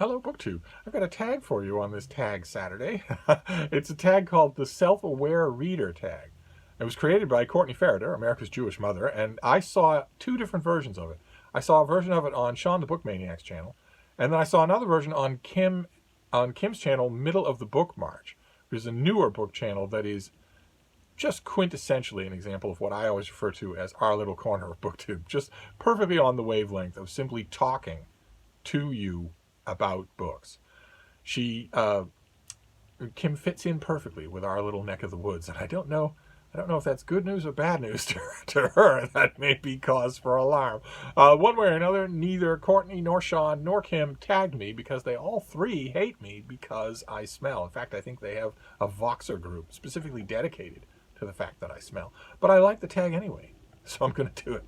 Hello, BookTube. I've got a tag for you on this tag Saturday. It's a tag called the Self-Aware Reader tag. It was created by Courtney Ferriter, America's Jewish mother, and I saw two different versions of it. I saw a version of it on Shawn the Book Maniac's channel, and then I saw another version on Kim's channel, Middle of the Book March, which is a newer book channel that is just quintessentially an example of what I always refer to as our little corner of BookTube. Just perfectly on the wavelength of simply talking to you about books. Kim fits in perfectly with our little neck of the woods, and I don't know if that's good news or bad news to her. That may be cause for alarm. One way or another, neither Courtney nor Shawn nor Kim tagged me because they all three hate me because I smell. In fact, I think they have a Voxer group specifically dedicated to the fact that I smell. But I like the tag anyway, so I'm going to do it.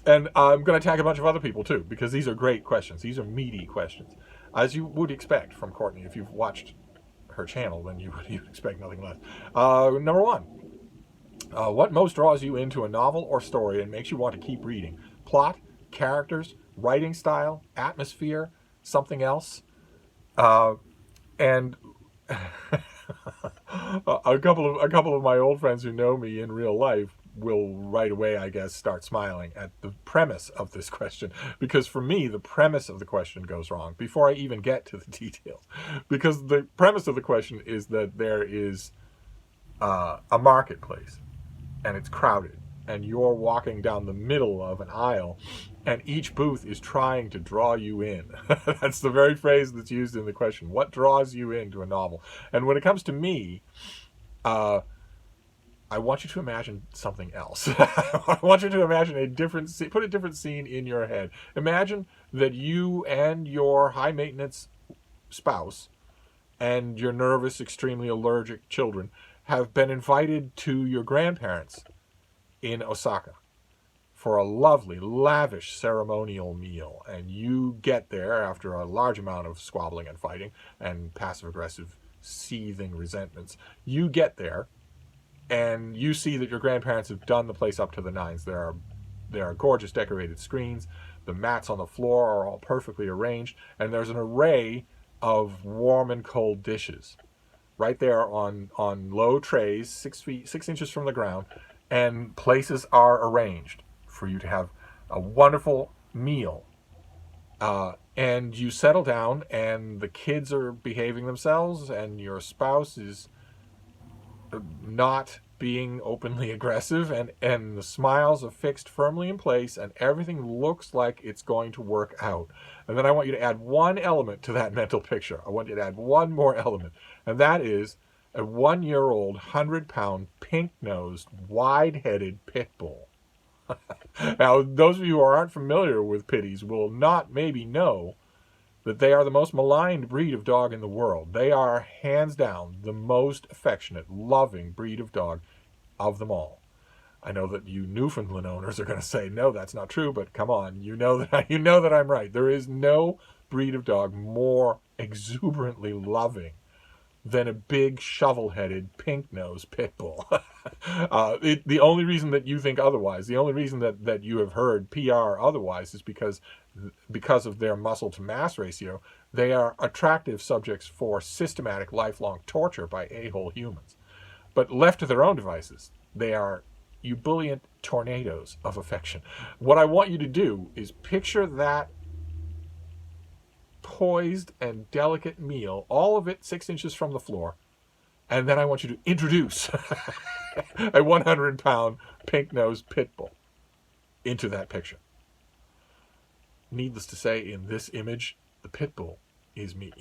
And I'm going to tag a bunch of other people too, because these are great questions. These are meaty questions, as you would expect from Courtney. If you've watched her channel, then you would expect nothing less. Number one, what most draws you into a novel or story and makes you want to keep reading? Plot, characters, writing style, atmosphere, something else? And a couple of my old friends who know me in real life will right away, I guess, start smiling at the premise of this question, because for me the premise of the question goes wrong before I even get to the details, because the premise of the question is that there is a marketplace and it's crowded and you're walking down the middle of an aisle and each booth is trying to draw you in. That's the very phrase that's used in the question. What draws you into a novel? And when it comes to me, I want you to imagine something else. I want you to imagine put a different scene in your head. Imagine that you and your high-maintenance spouse and your nervous, extremely allergic children have been invited to your grandparents in Osaka for a lovely, lavish ceremonial meal. And you get there after a large amount of squabbling and fighting and passive-aggressive, seething resentments. You get there, and you see that your grandparents have done the place up to the nines. There are gorgeous decorated screens. The mats on the floor are all perfectly arranged. And there's an array of warm and cold dishes right there on low trays, 6 inches from the ground. And places are arranged for you to have a wonderful meal. And you settle down, and the kids are behaving themselves, and your spouse is not being openly aggressive, and the smiles are fixed firmly in place, and everything looks like it's going to work out. And then I want you to add one element to that mental picture. I want you to add one more element, and that is a 1-year-old, 100-pound, pink-nosed, wide-headed pit bull. Now, those of you who aren't familiar with pitties will not maybe know that they are the most maligned breed of dog in the world. They are, hands down, the most affectionate, loving breed of dog of them all. I know that you Newfoundland owners are going to say, no, that's not true, but come on, you know that I'm right. There is no breed of dog more exuberantly loving than a big, shovel-headed, pink-nosed pit bull. The only reason that you think otherwise, the only reason that you have heard PR otherwise is because of their muscle-to-mass ratio. They are attractive subjects for systematic, lifelong torture by a-hole humans. But left to their own devices, they are ebullient tornadoes of affection. What I want you to do is picture that poised and delicate meal, all of it 6 inches from the floor, and then I want you to introduce a 100-pound pink-nosed pit bull into that picture. Needless to say, in this image, the pit bull is me.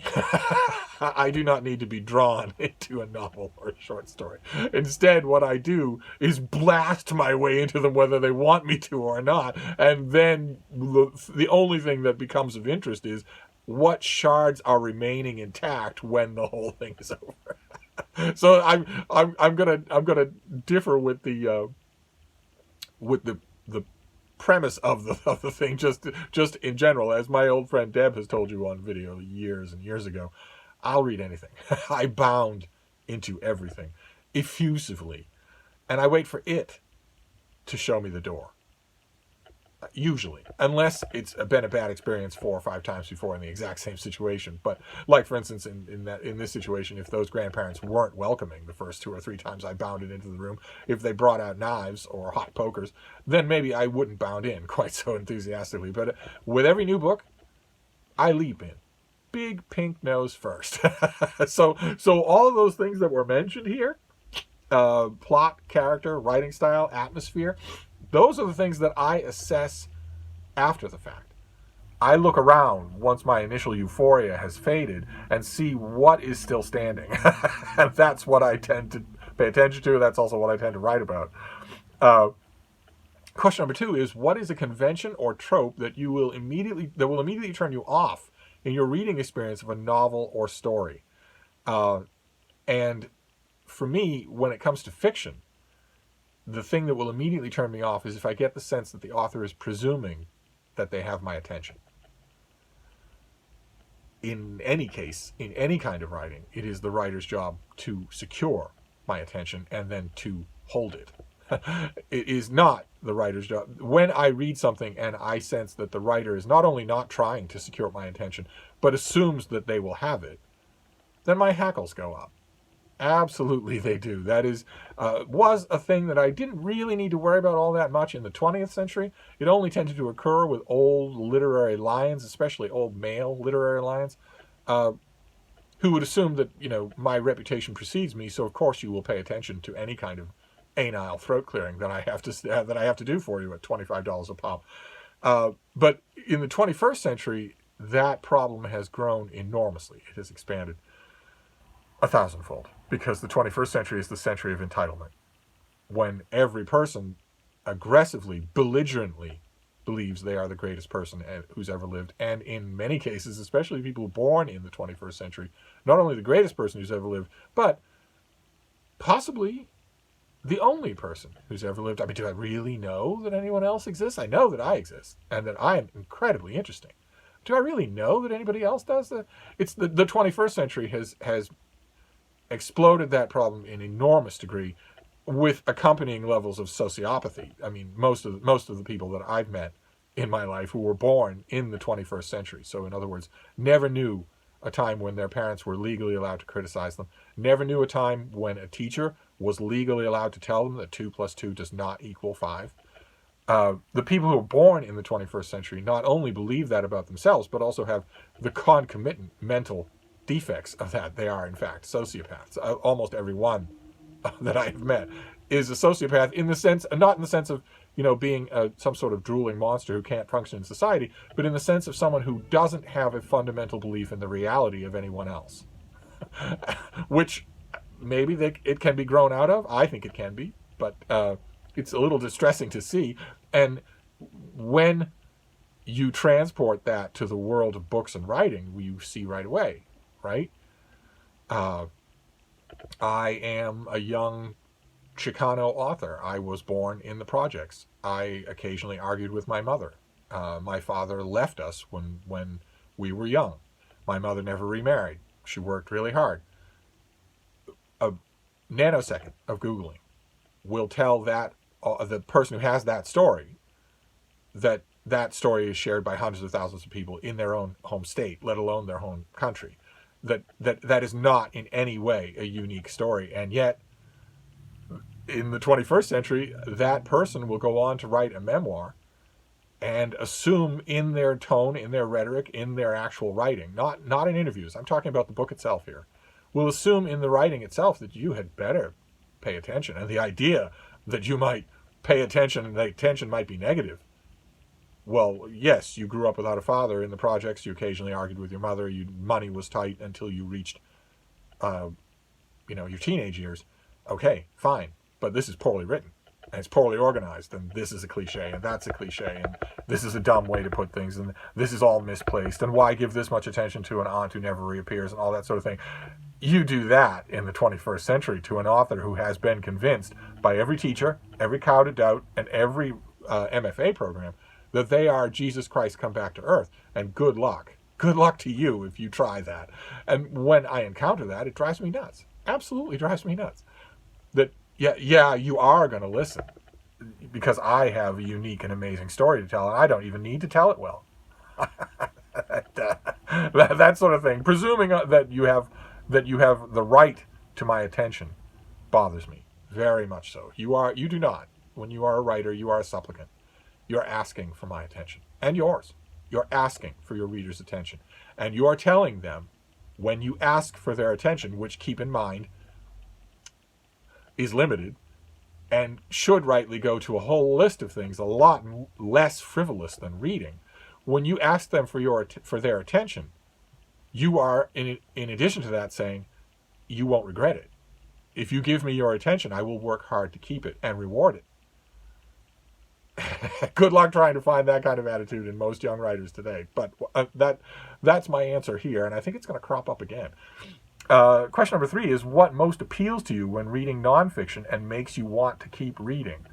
I do not need to be drawn into a novel or a short story. Instead, what I do is blast my way into them whether they want me to or not, and then the only thing that becomes of interest is what shards are remaining intact when the whole thing is over. So I'm gonna differ with the premise of the thing just in general. As my old friend Deb has told you on video years and years ago, I'll read anything. I bound into everything effusively, and I wait for it to show me the door. usually, unless it's been a bad experience 4 or 5 times before in the exact same situation. But like, for instance, in this situation, if those grandparents weren't welcoming the first 2 or 3 times I bounded into the room, if they brought out knives or hot pokers, then maybe I wouldn't bound in quite so enthusiastically. But with every new book, I leap in, big pink nose first. So all of those things that were mentioned here, plot, character, writing style, atmosphere, those are the things that I assess after the fact. I look around once my initial euphoria has faded and see what is still standing. And that's what I tend to pay attention to. That's also what I tend to write about. Question number 2 is, what is a convention or trope that will immediately turn you off in your reading experience of a novel or story? And for me, when it comes to fiction, the thing that will immediately turn me off is if I get the sense that the author is presuming that they have my attention. In any case, in any kind of writing, it is the writer's job to secure my attention and then to hold it. It is not the writer's job. When I read something and I sense that the writer is not only not trying to secure my attention, but assumes that they will have it, then my hackles go up. Absolutely they do. That was a thing that I didn't really need to worry about all that much in the 20th century. It only tended to occur with old literary lions, especially old male literary lions, who would assume that, my reputation precedes me, so of course you will pay attention to any kind of anile throat clearing that I have to do for you at $25 a pop. But in the 21st century, that problem has grown enormously. It has expanded 1,000-fold, because the 21st century is the century of entitlement, when every person aggressively, belligerently believes they are the greatest person who's ever lived, and in many cases, especially people born in the 21st century, not only the greatest person who's ever lived, but possibly the only person who's ever lived. I mean, do I really know that anyone else exists? I know that I exist, and that I am incredibly interesting. Do I really know that anybody else does? It's the 21st century has exploded that problem in enormous degree, with accompanying levels of sociopathy. I mean, most of the people that I've met in my life who were born in the 21st century, so in other words, never knew a time when their parents were legally allowed to criticize them, never knew a time when a teacher was legally allowed to tell them that 2 + 2 does not equal 5. The people who were born in the 21st century not only believe that about themselves, but also have the concomitant mental defects of that. They are, in fact, sociopaths. Almost every one that I have met is a sociopath, in the sense, not in the sense of, being some sort of drooling monster who can't function in society, but in the sense of someone who doesn't have a fundamental belief in the reality of anyone else. Which maybe it can be grown out of. I think it can be, but it's a little distressing to see. And when you transport that to the world of books and writing, you see right away, right? I am a young Chicano author. I was born in the projects. I occasionally argued with my mother. My father left us when we were young. My mother never remarried. She worked really hard. A nanosecond of Googling will tell that the person who has that story, that story is shared by hundreds of thousands of people in their own home state, let alone their home country. That is not in any way a unique story. And yet, in the 21st century, that person will go on to write a memoir and assume in their tone, in their rhetoric, in their actual writing, not in interviews, I'm talking about the book itself here, will assume in the writing itself that you had better pay attention. And the idea that you might pay attention and the attention might be negative. Well, yes, you grew up without a father in the projects. You occasionally argued with your mother. Money was tight until you reached, your teenage years. Okay, fine. But this is poorly written, and it's poorly organized, and this is a cliche, and that's a cliche, and this is a dumb way to put things, and this is all misplaced, and why give this much attention to an aunt who never reappears, and all that sort of thing. You do that in the 21st century to an author who has been convinced by every teacher, every cow to doubt, and every MFA program that they are Jesus Christ come back to earth, and good luck. Good luck to you if you try that. And when I encounter that, it drives me nuts. Absolutely drives me nuts. That, yeah, you are going to listen. because I have a unique and amazing story to tell, and I don't even need to tell it well. that sort of thing. Presuming that you have the right to my attention bothers me very much. So you do not. When you are a writer, you are a supplicant. You're asking for my attention and yours. You're asking for your readers' attention, and you are telling them when you ask for their attention, which, keep in mind, is limited and should rightly go to a whole list of things a lot less frivolous than reading. When you ask them for their attention, you are, in addition to that, saying, you won't regret it. If you give me your attention, I will work hard to keep it and reward it. Good luck trying to find that kind of attitude in most young writers today. But that's my answer here, and I think it's going to crop up again. Question number 3 is, what most appeals to you when reading nonfiction and makes you want to keep reading?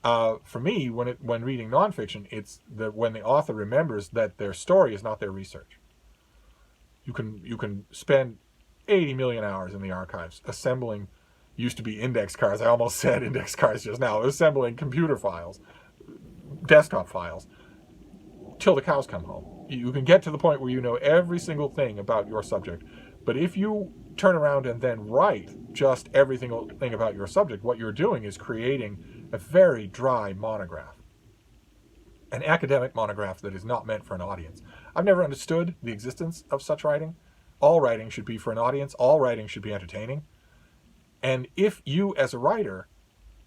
For me, when reading nonfiction, it's when the author remembers that their story is not their research. You can spend 80 million hours in the archives assembling, used to be index cards, I almost said index cards just now, assembling computer files, desktop files, till the cows come home. You can get to the point where you know every single thing about your subject, but if you turn around and then write just every single thing about your subject, what you're doing is creating a very dry monograph. An academic monograph that is not meant for an audience. I've never understood the existence of such writing. All writing should be for an audience. All writing should be entertaining. And if you, as a writer,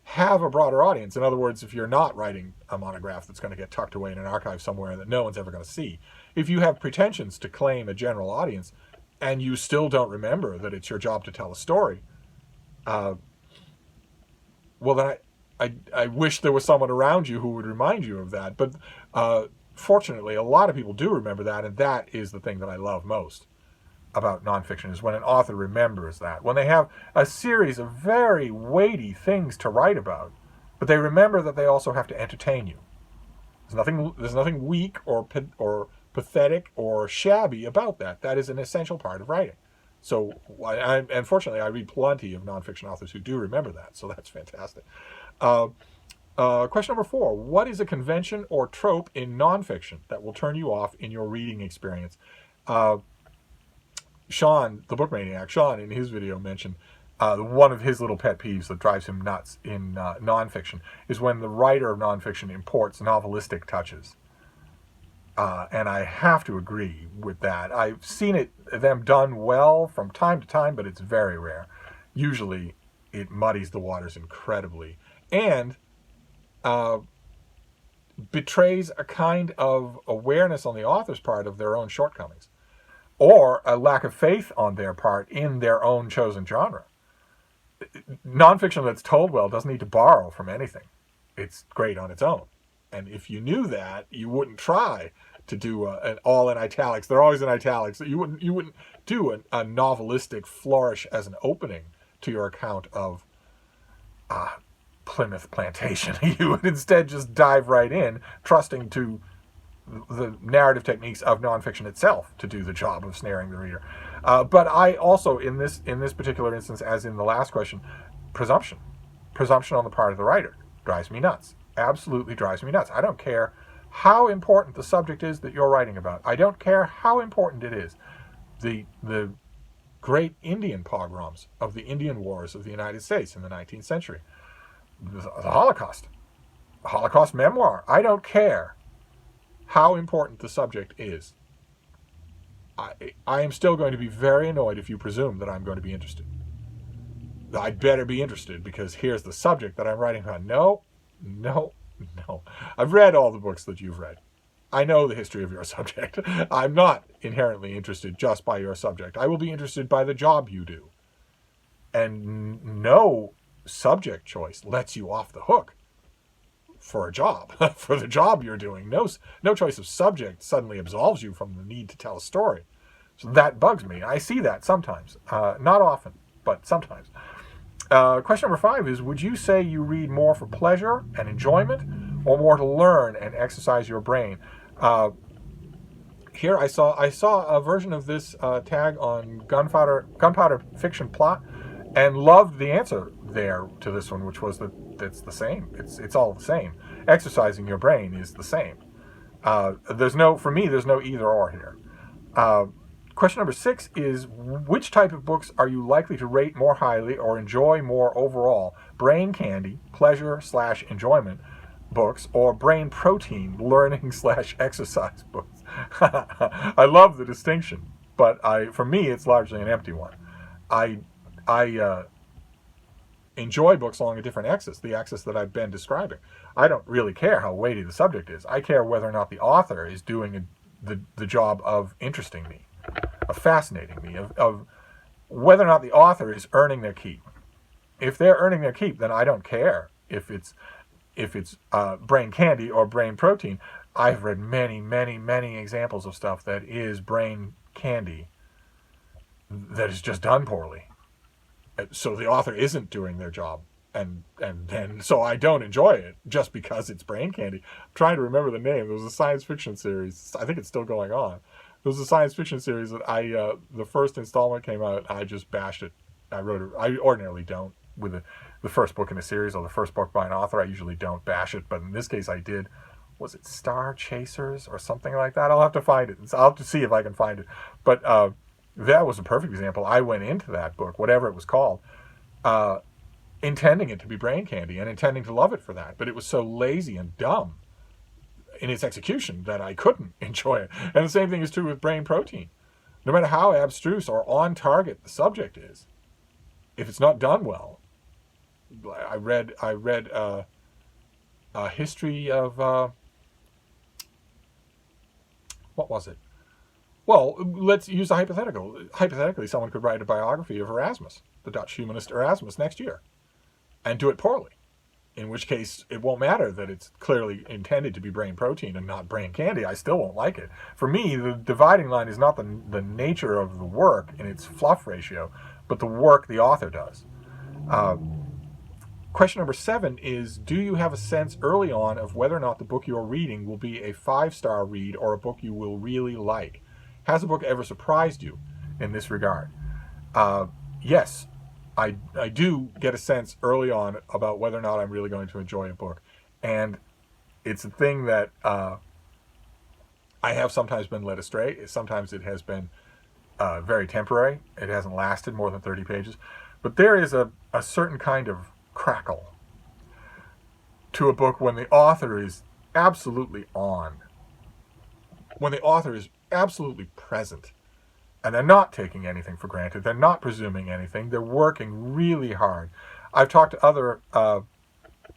have a broader audience, in other words, if you're not writing a monograph that's going to get tucked away in an archive somewhere that no one's ever going to see, if you have pretensions to claim a general audience and you still don't remember that it's your job to tell a story, well, then I wish there was someone around you who would remind you of that. But fortunately, a lot of people do remember that, and that is the thing that I love most about nonfiction, is when an author remembers that. When they have a series of very weighty things to write about, but they remember that they also have to entertain you. There's nothing weak or pathetic or shabby about that. That is an essential part of writing. So, unfortunately, I read plenty of nonfiction authors who do remember that, so that's fantastic. Question number 4, what is a convention or trope in nonfiction that will turn you off in your reading experience? Shawn, the Book Maniac, Shawn in his video mentioned one of his little pet peeves that drives him nuts in nonfiction is when the writer of nonfiction imports novelistic touches. And I have to agree with that. I've seen them done well from time to time, but it's very rare. Usually it muddies the waters incredibly and betrays a kind of awareness on the author's part of their own shortcomings, or a lack of faith on their part in their own chosen genre. Nonfiction that's told well doesn't need to borrow from anything. It's great on its own. And if you knew that, you wouldn't try to do an all in italics. They're always in italics. You wouldn't do a novelistic flourish as an opening to your account of Plymouth Plantation. You would instead just dive right in, trusting to the narrative techniques of nonfiction itself to do the job of snaring the reader. But I also, in this particular instance, as in the last question, presumption on the part of the writer drives me nuts. Absolutely drives me nuts. I don't care how important the subject is that you're writing about. I don't care how important it is. The great Indian pogroms of the Indian Wars of the United States in the 19th century, the Holocaust memoir. I don't care how important the subject is. I am still going to be very annoyed if you presume that I'm going to be interested. I'd better be interested, because here's the subject that I'm writing about. No. I've read all the books that you've read. I know the history of your subject. I'm not inherently interested just by your subject. I will be interested by the job you do. And no subject choice lets you off the hook for a job, for the job you're doing. No choice of subject suddenly absolves you from the need to tell a story. So that bugs me. I see that sometimes. Not often, but sometimes. Question number 5 is, would you say you read more for pleasure and enjoyment, or more to learn and exercise your brain? Here I saw a version of this tag on Gunpowder Fiction Plot, and loved the answer there to this one, which was that it's the same. It's all the same. Exercising your brain is the same. For me, there's no either or here. Question number 6 is, which type of books are you likely to rate more highly or enjoy more overall? Brain candy, pleasure/enjoyment books, or brain protein, learning/exercise books? I love the distinction, but for me, it's largely an empty one. I enjoy books along a different axis, the axis that I've been describing. I don't really care how weighty the subject is. I care whether or not the author is doing the job of interesting me, of fascinating me, of whether or not the author is earning their keep. If they're earning their keep, then I don't care if it's brain candy or brain protein. I've read many, many, many examples of stuff that is brain candy that is just done poorly. So the author isn't doing their job, and so I don't enjoy it just because it's brain candy. I'm trying to remember the name. There was a science fiction series. I think it's still going on. There was a science fiction series that the first installment came out, I just bashed it. I ordinarily don't with the first book in a series or the first book by an author. I usually don't bash it, but in this case I did. Was it Star Chasers or something like that? I'll have to find it. I'll have to see if I can find it. But that was a perfect example. I went into that book, whatever it was called, intending it to be brain candy and intending to love it for that. But it was so lazy and dumb in its execution that I couldn't enjoy it. And the same thing is true with brain protein. No matter how abstruse or on target the subject is, if it's not done well. I read a history of what was it? Well, let's use a hypothetical. Hypothetically, someone could write a biography of Erasmus, the Dutch humanist Erasmus, next year, and do it poorly. In which case, it won't matter that it's clearly intended to be brain protein and not brain candy. I still won't like it. For me, the dividing line is not the nature of the work in its fluff ratio, but the work the author does. Question number 7 is, do you have a sense early on of whether or not the book you're reading will be a 5-star read or a book you will really like? Has a book ever surprised you in this regard? Yes, I do get a sense early on about whether or not I'm really going to enjoy a book. And it's a thing that I have sometimes been led astray. Sometimes it has been very temporary. It hasn't lasted more than 30 pages. But there is a certain kind of crackle to a book when the author is absolutely on. When the author is absolutely present. And they're not taking anything for granted. They're not presuming anything. They're working really hard. I've talked to other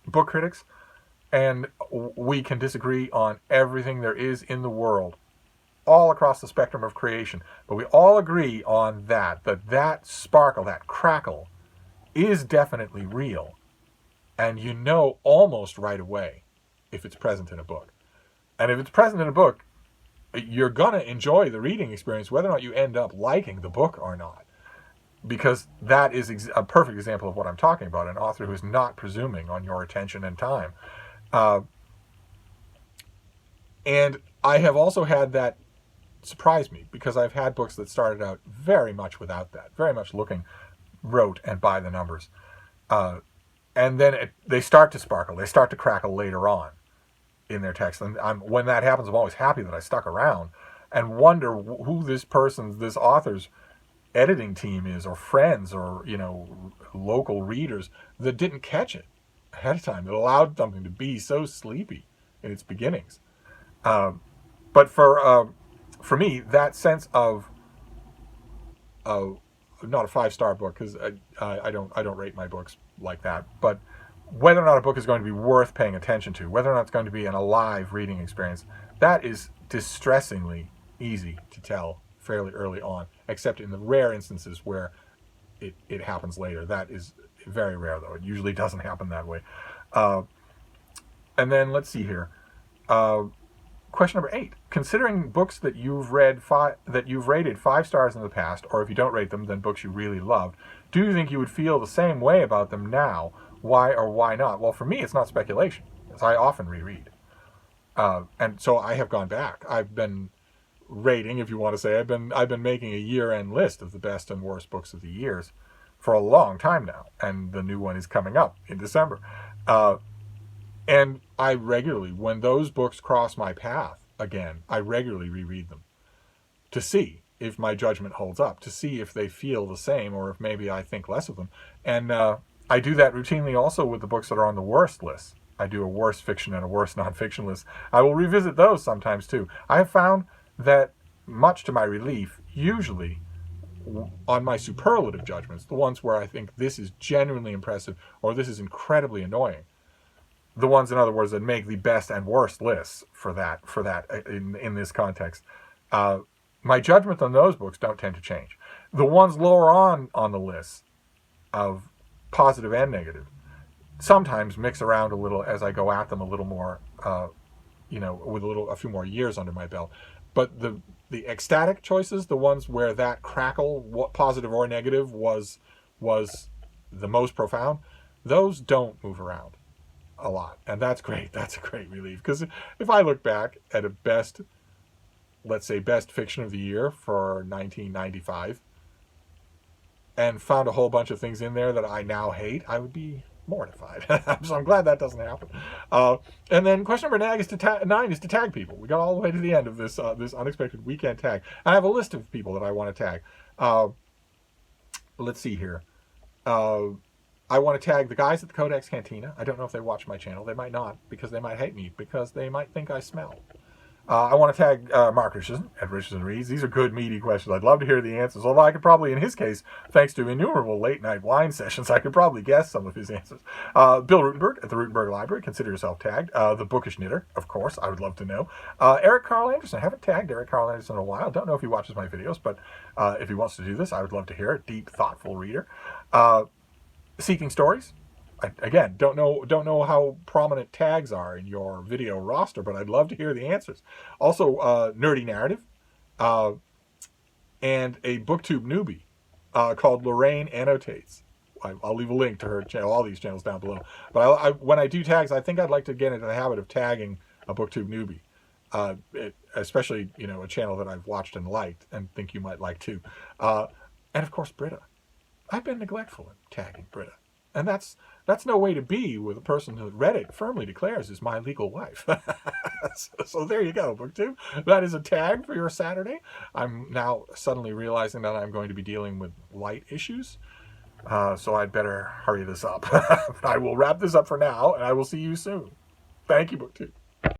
book critics, and we can disagree on everything there is in the world, all across the spectrum of creation. But we all agree on that sparkle, that crackle, is definitely real. And you know almost right away if it's present in a book. And if it's present in a book, you're going to enjoy the reading experience whether or not you end up liking the book or not. Because that is a perfect example of what I'm talking about, an author who is not presuming on your attention and time. And I have also had that surprise me, because I've had books that started out very much without that, very much looking rote and by the numbers. And then they start to sparkle, they start to crackle later on in their text. And when that happens, I'm always happy that I stuck around and wonder who this author's editing team is, or friends, or, local readers that didn't catch it ahead of time, that allowed something to be so sleepy in its beginnings. But for me, that sense of not a 5-star book, because I don't rate my books like that, but whether or not a book is going to be worth paying attention to, whether or not it's going to be an alive reading experience, that is distressingly easy to tell fairly early on, except in the rare instances where it happens later. That is very rare, though. It usually doesn't happen that way. And then let's see here. Question number 8. Considering books that you've read that you've rated 5 stars in the past, or if you don't rate them, then books you really loved, do you think you would feel the same way about them now? Why or why not? Well, for me, it's not speculation, as I often reread. And so I have gone back. I've been rating, if you want to say, I've been making a year-end list of the best and worst books of the years for a long time now, and the new one is coming up in December. And I regularly, when those books cross my path again, I regularly reread them to see if my judgment holds up, to see if they feel the same, or if maybe I think less of them. And I do that routinely also with the books that are on the worst list. I do a worst fiction and a worst nonfiction list. I will revisit those sometimes too. I have found that, much to my relief, usually on my superlative judgments, the ones where I think this is genuinely impressive or this is incredibly annoying, the ones, in other words, that make the best and worst lists for that in this context, my judgment on those books don't tend to change. The ones lower on the list of positive and negative sometimes mix around a little as I go at them a little more, with a few more years under my belt. But the ecstatic choices, the ones where that crackle, what positive or negative, was the most profound, those don't move around a lot, and that's great. That's a great relief, because if I look back at let's say best fiction of the year for 1995, and found a whole bunch of things in there that I now hate, I would be mortified. So I'm glad that doesn't happen. And then question number 9 is to tag people. We got all the way to the end of this unexpected weekend tag. I have a list of people that I want to tag. Let's see here. I want to tag the guys at the Codex Cantina. I don't know if they watch my channel. They might not, because they might hate me, because they might think I smell. I want to tag Mark Richardson at Richardson Reads. These are good, meaty questions. I'd love to hear the answers, although I could probably, in his case, thanks to innumerable late-night wine sessions, I could probably guess some of his answers. Bill Rutenberg at the Rutenberg Library. Consider yourself tagged. The Bookish Knitter, of course. I would love to know. Eric Carl Anderson. I haven't tagged Eric Carl Anderson in a while. Don't know if he watches my videos, but if he wants to do this, I would love to hear it. Deep, thoughtful reader. Seeking Stories. Again, don't know how prominent tags are in your video roster, but I'd love to hear the answers. Also, Nerdy Narrative, and a BookTube newbie called Lorraine Annotates. I'll leave a link to her channel, all these channels down below. But when I do tags, I think I'd like to get into the habit of tagging a BookTube newbie, especially a channel that I've watched and liked and think you might like too. And of course, Britta. I've been neglectful in tagging Britta. And that's no way to be with a person who Reddit firmly declares is my legal wife. So there you go, BookTube. That is a tag for your Saturday. I'm now suddenly realizing that I'm going to be dealing with light issues. So I'd better hurry this up. I will wrap this up for now, and I will see you soon. Thank you, BookTube.